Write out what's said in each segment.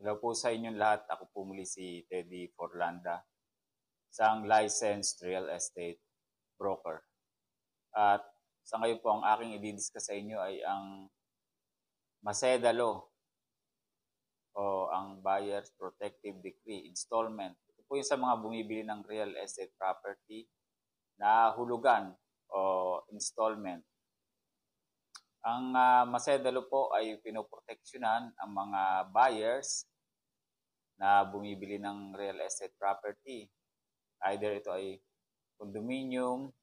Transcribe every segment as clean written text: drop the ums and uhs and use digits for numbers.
Hello po sa inyong lahat. Ako po muli si Teddy Forlanda, isang licensed real estate broker. At sa ngayon po, ang aking i-discuss sa inyo ay ang Maseda Law o ang Buyer's Protective Decree Installment. Ito po yung sa mga bumibili ng real estate property na hulugan o installment. Ang Maseda Law po ay pinoproteksyonan ang mga buyers na bumibili ng real estate property. Either ito ay condominium,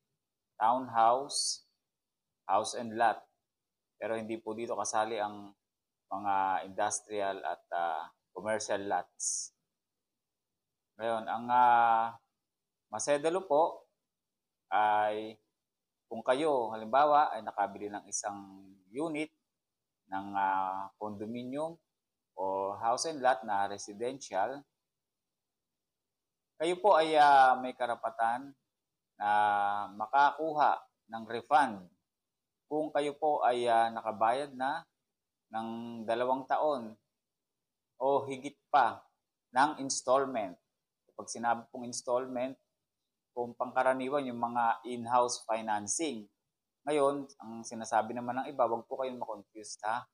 townhouse, house and lot. Pero hindi po dito kasali ang mga industrial at commercial lots. Ngayon, ang Maseda Law po ay kung kayo halimbawa ay nakabili ng isang unit ng condominium o house and lot na residential, kayo po ay may karapatan na makakuha ng refund kung kayo po ay nakabayad na ng 2 taon o higit pa ng installment. Pag sinabi pong installment, kung pangkaraniwan yung mga in-house financing. Ngayon, ang sinasabi naman ng iba, wag po kayong ma-confuse ha.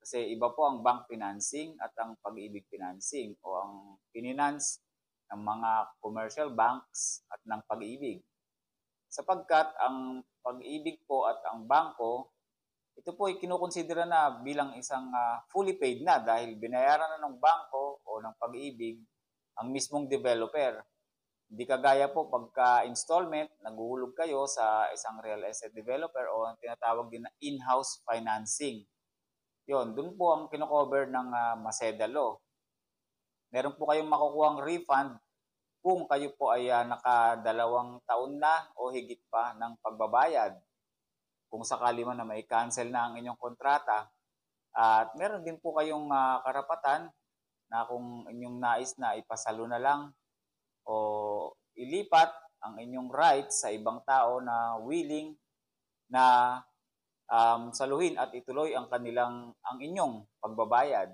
Kasi iba po ang bank financing at ang pag-ibig financing o ang finance ng mga commercial banks at ng pag-ibig. Sapagkat ang pag-ibig po at ang bangko, ito po ay kinukonsidera na bilang isang fully paid na dahil binayaran na ng bangko o ng pag-ibig ang mismong developer. Hindi kagaya po pagka-installment, naguhulog kayo sa isang real estate developer o ang tinatawag din na in-house financing. Yon, dun po ang kino-cover ng Maseda Law. Meron po kayong makukuhang refund kung kayo po ay naka 2 taon na o higit pa ng pagbabayad. Kung sakali man na may cancel na ang inyong kontrata. At meron din po kayong karapatan na kung inyong nais na ipasalo na lang o ilipat ang inyong rights sa ibang tao na willing na saluhin at ituloy ang inyong pagbabayad.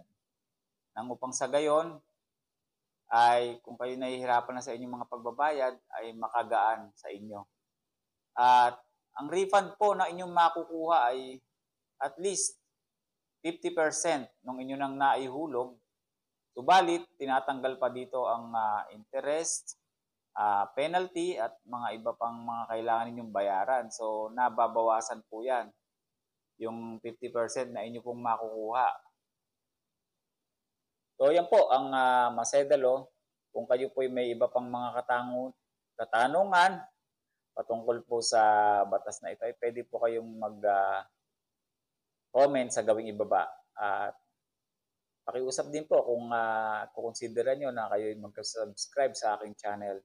Nang upang sa gayon ay kung kayo nahihirapan na sa inyong mga pagbabayad ay makagaan sa inyo. At ang refund po na inyong makukuha ay at least 50% ng inyong nang naihulog. Subalit, tinatanggal pa dito ang interest, penalty at mga iba pang mga kailangan ninyong bayaran. So, nababawasan po yan. Yung 50% na inyo pong makukuha. So, yan po ang Maseda Law. Kung kayo po may iba pang mga katanungan patungkol po sa batas na ito, ay pwede po kayong mag-comment sa gawing ibaba. At pakiusap din po kung kukonsidera nyo na kayo mag-subscribe sa aking channel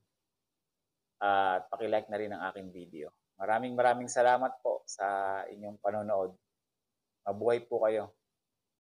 at pakilike na rin ang aking video. Maraming salamat po sa inyong panonood. Mabuhay po kayo.